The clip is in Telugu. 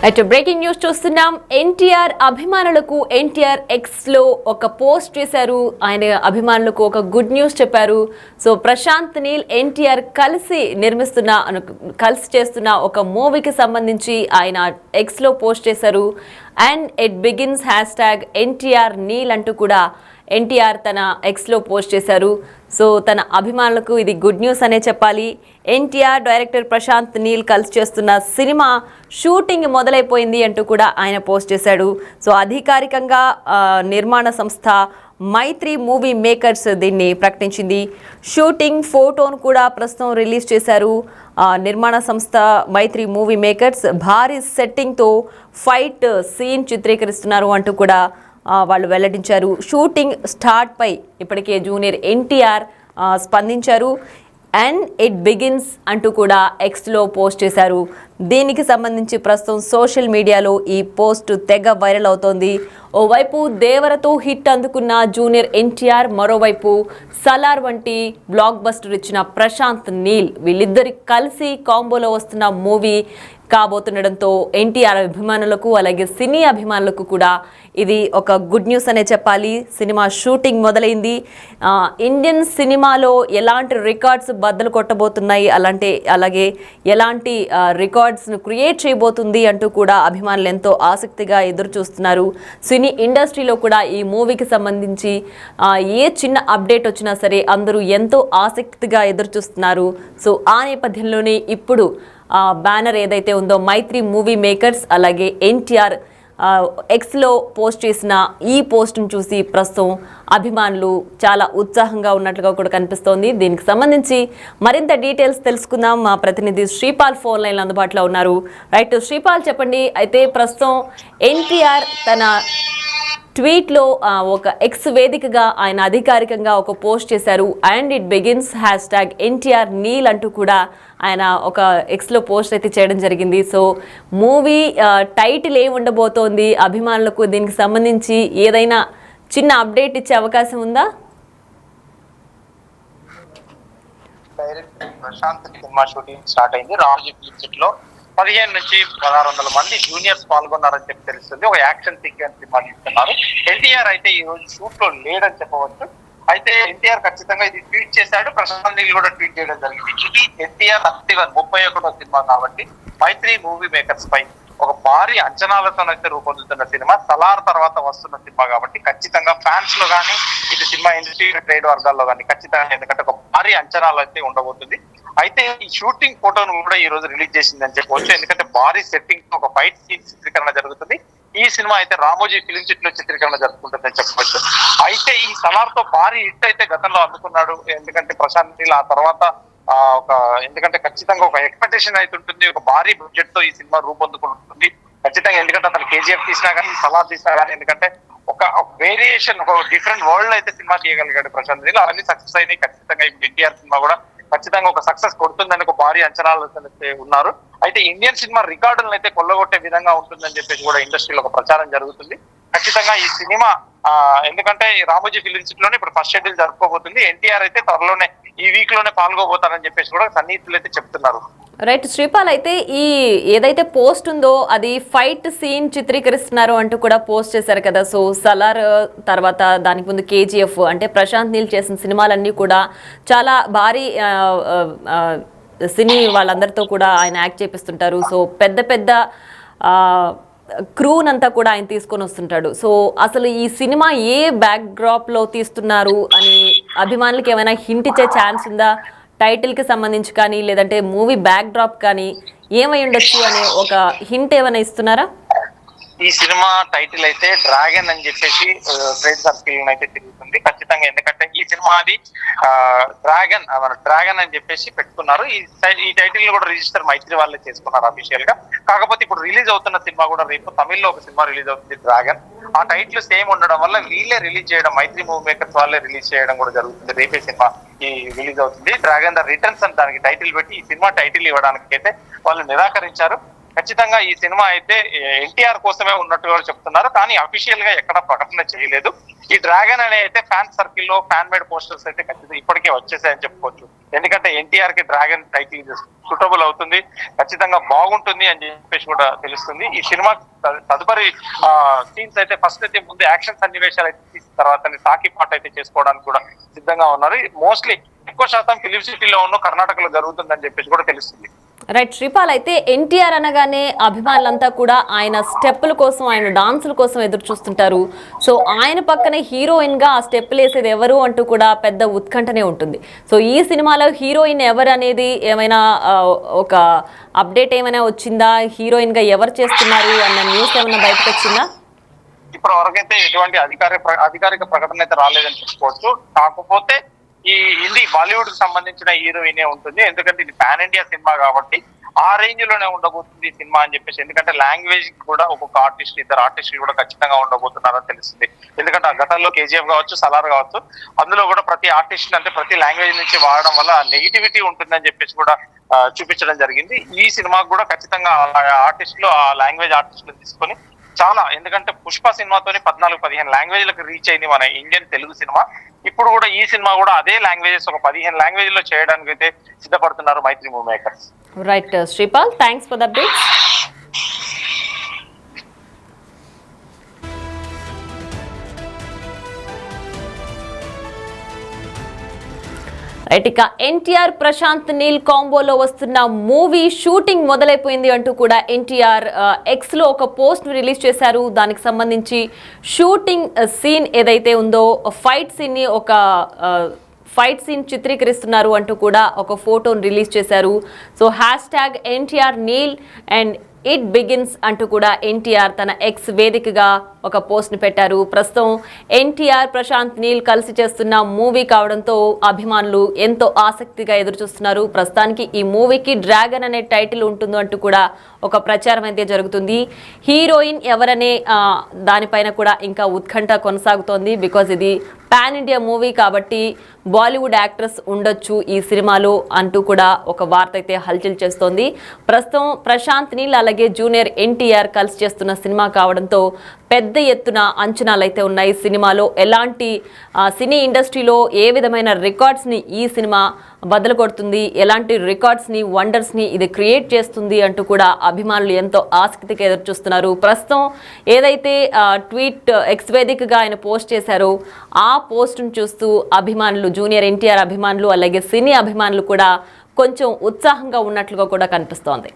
అయితే బ్రేకింగ్ న్యూస్ చూస్తున్నాం. ఎన్టీఆర్ అభిమానులకు ఎన్టీఆర్ ఎక్స్ లో ఒక పోస్ట్ చేశారు. ఆయన అభిమానులకు ఒక గుడ్ న్యూస్ చెప్పారు. సో ప్రశాంత్ నీల్ ఎన్టీఆర్ కలిసి చేస్తున్న ఒక మూవీకి సంబంధించి ఆయన ఎక్స్ లో పోస్ట్ చేశారు. And it begins #NTR Neel అంటూ కూడా ఎన్టీఆర్ తన ఎక్స్లో పోస్ట్ చేశారు. సో తన అభిమానులకు ఇది గుడ్ న్యూస్ అనే చెప్పాలి. ఎన్టీఆర్ డైరెక్టర్ ప్రశాంత్ నీల్ కలిసి చేస్తున్న సినిమా షూటింగ్ మొదలైపోయింది అంటూ కూడా ఆయన పోస్ట్ చేశాడు. సో అధికారికంగా నిర్మాణ సంస్థ మైత్రి మూవీ మేకర్స్ దీన్ని ప్రకటించింది. షూటింగ్ ఫోటోను కూడా ప్రస్తుతం రిలీజ్ చేశారు. నిర్మాణ సంస్థ మైత్రి మూవీ మేకర్స్ భారీ సెట్టింగ్తో ఫైట్ సీన్ చిత్రీకరిస్తున్నారు అంటూ కూడా వాళ్ళు వెల్లడించారు. షూటింగ్ స్టార్ట్ పై ఇప్పటికే జూనియర్ ఎన్టీఆర్ స్పందించారు. అండ్ ఇట్ బిగిన్స్ అంటూ కూడా ఎక్స్లో పోస్ట్ చేశారు. దీనికి సంబంధించి ప్రస్తుతం సోషల్ మీడియాలో ఈ పోస్ట్ తెగ వైరల్ అవుతోంది. ఓవైపు దేవరతో హిట్ అందుకున్న జూనియర్ ఎన్టీఆర్, మరోవైపు సలార్ వంటి బ్లాక్ బస్టర్ ఇచ్చిన ప్రశాంత్ నీల్, వీళ్ళిద్దరి కలిసి కాంబోలో వస్తున్న మూవీ కాబోతుండడంతో ఎన్టీఆర్ అభిమానులకు అలాగే సినీ అభిమానులకు కూడా ఇది ఒక గుడ్ న్యూస్ అనే చెప్పాలి. సినిమా షూటింగ్ మొదలైంది. ఇండియన్ సినిమాలో ఎలాంటి రికార్డ్స్ బద్దలు కొట్టబోతున్నాయి, అలాగే ఎలాంటి రికార్డ్స్ను క్రియేట్ చేయబోతుంది అంటూ కూడా అభిమానులు ఎంతో ఆసక్తిగా ఎదురు చూస్తున్నారు. సినీ ఇండస్ట్రీలో కూడా ఈ మూవీకి సంబంధించి ఏ చిన్న అప్డేట్ వచ్చినా సరే అందరూ ఎంతో ఆసక్తిగా ఎదురు చూస్తున్నారు. సో ఆ నేపథ్యంలోనే ఇప్పుడు బ్యానర్ ఏదైతే ఉందో మైత్రి మూవీ మేకర్స్ అలాగే ఎన్టీఆర్ ఎక్స్లో పోస్ట్ చేసిన ఈ పోస్ట్ను చూసి ప్రస్తుతం అభిమానులు చాలా ఉత్సాహంగా ఉన్నట్లుగా కూడా కనిపిస్తోంది. దీనికి సంబంధించి మరింత డీటెయిల్స్ తెలుసుకుందాం. మా ప్రతినిధి శ్రీపాల్ ఫోన్ లైన్లో అందుబాటులో ఉన్నారు. రైట్ శ్రీపాల్, చెప్పండి. అయితే ప్రస్తుతం ఎన్టీఆర్ తన ట్వీట్లో ఒక ఎక్స్ వేదికగా ఆయన అధికారికంగా ఒక పోస్ట్ చేశారు. And it begins #NTR Neel అంటూ కూడా ఆయన ఒక ఎక్స్లో పోస్ట్ అయితే చేయడం జరిగింది. సో మూవీ టైటిల్ ఏమి ఉండబోతోంది, అభిమానులకు దీనికి సంబంధించి ఏదైనా చిన్న అప్డేట్ ఇచ్చే అవకాశం ఉందా? Direct Prashanth cinema shooting start అయింది. రామోజీ ఫిల్మ్ సిటీ లో 15 నుంచి 1600 మంది జూనియర్స్ పాల్గొన్నారని చెప్పి తెలుస్తుంది. ఒక యాక్షన్ సీక్వెన్స్ సినిమా తీస్తున్నారు. ఎన్టీఆర్ అయితే ఈ రోజు షూట్ లో లేడని చెప్పవచ్చు. అయితే ఎన్టీఆర్ ఖచ్చితంగా ఇది ట్వీట్ చేశాడు. ప్రశాంత్ నీల్ కూడా ట్వీట్ చేయడం జరిగింది. ఇది ఎన్టీఆర్ 31వ సినిమా కాబట్టి మైత్రి మూవీ మేకర్స్ పై ఒక భారీ అంచనాలతోనైతే రూపొందుతున్న సినిమా. సలార్ తర్వాత వస్తున్న సినిమా కాబట్టి ఖచ్చితంగా ఫ్యాన్స్ లో కానీ ఇది సినిమా ఇండస్ట్రీ ట్రేడ్ వర్గాల్లో కానీ ఖచ్చితంగా, ఎందుకంటే ఒక భారీ అంచనాలు అయితే ఉండబోతుంది. అయితే ఈ షూటింగ్ ఫోటోను కూడా ఈ రోజు రిలీజ్ చేసిందని చెప్పవచ్చు. ఎందుకంటే భారీ సెట్టింగ్ తో ఒక ఫైట్ సీన్ చిత్రీకరణ జరుగుతుంది. ఈ సినిమా అయితే రామోజీ ఫిలిం సిటీలో చిత్రీకరణ జరుపుకుంటుందని చెప్పవచ్చు. అయితే ఈ సలార్ తో భారీ హిట్ అయితే గతంలో అందుకున్నాడు. ఎందుకంటే ప్రశాంత్ నీల్ ఆ తర్వాత ఎందుకంటే ఖచ్చితంగా ఒక ఎక్స్పెక్టేషన్ అయితే ఉంటుంది. ఒక భారీ బడ్జెట్ తో ఈ సినిమా రూపొందుకుంటుంది ఖచ్చితంగా. ఎందుకంటే అతను కేజీఎఫ్ తీసినా కానీ, సలార్ తీసినా కానీ, ఎందుకంటే ఒక వేరియేషన్, ఒక డిఫరెంట్ వరల్డ్ అయితే సినిమా తీయగలిగాడు ప్రశాంత్ నీల్. అవన్నీ సక్సెస్ అయినాయి. ఖచ్చితంగా ఎన్టీఆర్ సినిమా కూడా ఖచ్చితంగా ఒక సక్సెస్ కొడుతుందని ఒక భారీ అంచనాలు ఉన్నారు. అయితే ఇండియన్ సినిమా రికార్డులను అయితే కొల్లగొట్టే విధంగా ఉంటుందని చెప్పేసి కూడా ఇండస్ట్రీలో ఒక ప్రచారం జరుగుతుంది. ఖచ్చితంగా ఈ సినిమా ఎందుకంటే రామోజీ ఫిలిం సిటీలోనే ఇప్పుడు ఫస్ట్ షెడ్యూల్ జరుపుకోబోతుంది. ఎన్టీఆర్ అయితే త్వరలోనే ఈ వీక్ లోనే పాల్గొబోతారని చెప్పేసి కూడా సన్నిహితులు అయితే చెప్తున్నారు. రైట్ శ్రీపాల్, అయితే ఈ ఏదైతే పోస్ట్ ఉందో అది ఫైట్ సీన్ చిత్రీకరిస్తున్నారు అంటూ కూడా పోస్ట్ చేశారు కదా. సో సలార్ తర్వాత దానికి ముందు కేజీఎఫ్, అంటే ప్రశాంత్ నీల్ చేసిన సినిమాలన్నీ కూడా చాలా భారీ సినీ వాళ్ళందరితో కూడా ఆయన యాక్ట్ చేపిస్తుంటారు. సో పెద్ద పెద్ద క్రూనంతా కూడా ఆయన తీసుకొని వస్తుంటాడు. సో అసలు ఈ సినిమా ఏ బ్యాక్ డ్రాప్ లో తీస్తున్నారు అని అభిమానులకి ఏమైనా హింట్ ఇచ్చే ఛాన్స్ ఉందా? టైటిల్ కి సంబంధించి కానీ, లేదంటే మూవీ బ్యాక్ డ్రాప్ కానీ ఏమై ఉండొచ్చు అనే ఒక హింట్ ఏమైనా ఇస్తున్నారా? ఈ సినిమా టైటిల్ అయితే డ్రాగన్ అని చెప్పేసి ట్రేడ్ సర్కిల్ అయితే తిరుగుతుంది ఖచ్చితంగా. ఎందుకంటే ఈ సినిమా అది డ్రాగన్ అని చెప్పేసి పెట్టుకున్నారు. ఈ టైటిల్ కూడా రిజిస్టర్ మైత్రి వాళ్ళే చేసుకున్నారు అఫీషియల్ గా. కాకపోతే ఇప్పుడు రిలీజ్ అవుతున్న సినిమా కూడా రేపు తమిళ్లో ఒక సినిమా రిలీజ్ అవుతుంది, డ్రాగన్. ఆ టైటిల్ సేమ్ ఉండడం వల్ల వీళ్ళే రిలీజ్ చేయడం, మైత్రి మూవీ మేకర్స్ వాళ్ళే రిలీజ్ చేయడం కూడా జరుగుతుంది. రేపే సినిమా ఈ రిలీజ్ అవుతుంది. డ్రాగన్ ద రిటర్న్స్ అని దానికి టైటిల్ పెట్టి ఈ సినిమా టైటిల్ ఇవ్వడానికి అయితే వాళ్ళు నిరాకరించారు. ఖచ్చితంగా ఈ సినిమా అయితే ఎన్టీఆర్ కోసమే ఉన్నట్టుగా చెప్తున్నారు, కానీ అఫీషియల్ గా ఎక్కడ ప్రకటన చేయలేదు. ఈ డ్రాగన్ అనే అయితే ఫ్యాన్ సర్కిల్ లో ఫ్యాన్ మేడ్ పోస్టర్స్ అయితే ఖచ్చితంగా ఇప్పటికే వచ్చేసాయని చెప్పుకోవచ్చు. ఎందుకంటే ఎన్టీఆర్ కి డ్రాగన్ టైటిల్ సూటబుల్ అవుతుంది, ఖచ్చితంగా బాగుంటుంది అని చెప్పేసి కూడా తెలుస్తుంది. ఈ సినిమా తదుపరి సీన్స్ అయితే ఫస్ట్ అయితే ముందు యాక్షన్ సన్నివేశాలు అయితే తీసిన తర్వాత సాకి పాట అయితే చేసుకోవడానికి కూడా సిద్ధంగా ఉన్నారు. మోస్ట్లీ ఎక్కువ శాతం ఫిలిం సిటీలో ఉన్న కర్ణాటకలో జరుగుతుందని చెప్పేసి కూడా తెలుస్తుంది. రైట్ శ్రీపాల్, అయితే ఎన్టీఆర్ అనగానే అభిమానులంతా కూడా ఆయన స్టెప్పుల కోసం, ఆయన డాన్సుల కోసం ఎదురు చూస్తుంటారు. సో ఆయన పక్కనే హీరోయిన్ గా ఆ స్టెప్పులు వేసేది ఎవరు అంటూ కూడా పెద్ద ఉత్కంఠనే ఉంటుంది. సో ఈ సినిమాలో హీరోయిన్ ఎవరు అనేది ఏమైనా ఒక అప్డేట్ ఏమైనా వచ్చిందా? హీరోయిన్ గా ఎవరు చేస్తున్నారు అన్న న్యూస్ ఏమైనా బయటకు వచ్చిందా? ఇప్పటి వరకైతే ఎటువంటి అధికారిక ప్రకటన అయితే రాలేదని చెప్పుకోవచ్చు. కాకపోతే ఈ హిందీ బాలీవుడ్ కి సంబంధించిన హీరోయినే ఉంటుంది, ఎందుకంటే ఇది పాన్ ఇండియా సినిమా కాబట్టి ఆ రేంజ్ లోనే ఉండబోతుంది ఈ సినిమా అని చెప్పేసి. ఎందుకంటే లాంగ్వేజ్ కూడా ఒక్కొక్క ఆర్టిస్ట్, ఇద్దరు ఆర్టిస్టులు కూడా ఖచ్చితంగా ఉండబోతున్నారని తెలుస్తుంది. ఎందుకంటే ఆ గతంలో కేజీఎఫ్ కావచ్చు, సలార్ కావచ్చు, అందులో కూడా ప్రతి ఆర్టిస్ట్ అంటే ప్రతి లాంగ్వేజ్ నుంచి వాడడం వల్ల నెగిటివిటీ ఉంటుందని చెప్పేసి కూడా చూపించడం జరిగింది. ఈ సినిమాకు కూడా ఖచ్చితంగా ఆర్టిస్టులు, ఆ లాంగ్వేజ్ ఆర్టిస్టులు తీసుకొని చాలా, ఎందుకంటే పుష్ప సినిమాతోని 14-15 లాంగ్వేజ్లకు రీచ్ అయింది మన ఇండియన్ తెలుగు సినిమా. ఇప్పుడు కూడా ఈ సినిమా కూడా అదే లాంగ్వేజెస్ ఒక 15 లాంగ్వేజ్ లో చేయడానికి అయితే సిద్ధపడుతున్నారు Mythri Movie Makers. Right Sripal, thanks for the updates. ఇక ఎన్టీఆర్ ప్రశాంత్ నీల్ కాంబోలో వస్తున్న మూవీ షూటింగ్ మొదలైపోయింది అంటూ కూడా ఎన్టీఆర్ ఎక్స్ లో ఒక పోస్ట్ రిలీజ్ చేశారు. దానికి సంబంధించి షూటింగ్ సీన్ ఏదైతే ఉందో ఫైట్ సీన్ ని ఫైట్ సీన్ చిత్రీకరిస్తున్నారు అంటూ కూడా ఒక ఫోటోను రిలీజ్ చేశారు. So #NTR Neel and it begins అంటూ కూడా ఎన్టీఆర్ తన ఎక్స్ వేదికగా ఒక పోస్ట్ని పెట్టారు. ప్రస్తుతం ఎన్టీఆర్ ప్రశాంత్ నీల్ కలిసి చేస్తున్న మూవీ కావడంతో అభిమానులు ఎంతో ఆసక్తిగా ఎదురు చూస్తున్నారు. ప్రస్తుతానికి ఈ మూవీకి డ్రాగన్ అనే టైటిల్ ఉంటుంది అంటూ కూడా ఒక ప్రచారం అయితే జరుగుతుంది. హీరోయిన్ ఎవరనే దానిపైన కూడా ఇంకా ఉత్కంఠ కొనసాగుతోంది. బికాజ్ ఇది పాన్ ఇండియా మూవీ కాబట్టి బాలీవుడ్ యాక్ట్రెస్ ఉండొచ్చు ఈ సినిమాలో అంటూ కూడా ఒక వార్త అయితే హల్చల్ చేస్తోంది. ప్రస్తుతం ప్రశాంత్ నీల్ అలాగే జూనియర్ ఎన్టీఆర్ కలిసి చేస్తున్న సినిమా కావడంతో పెద్ద ఎత్తున అంచనాలు అయితే ఉన్నాయి. సినిమాలో ఎలాంటి సినీ ఇండస్ట్రీలో ఏ విధమైన రికార్డ్స్ని ఈ సినిమా బద్దలు కొడుతుంది, ఎలాంటి రికార్డ్స్ని, వండర్స్ని ఇది క్రియేట్ చేస్తుంది అంటూ కూడా అభిమానులు ఎంతో ఆసక్తిగా ఎదురు చూస్తున్నారు. ప్రస్తుతం ఏదైతే ట్వీట్ ఎక్స్ వేదికగా ఆయన పోస్ట్ చేశారో ఆ పోస్ట్ను చూస్తూ అభిమానులు, జూనియర్ ఎన్టీఆర్ అభిమానులు అలాగే సినీ అభిమానులు కూడా కొంచెం ఉత్సాహంగా ఉన్నట్లుగా కూడా కనిపిస్తోంది.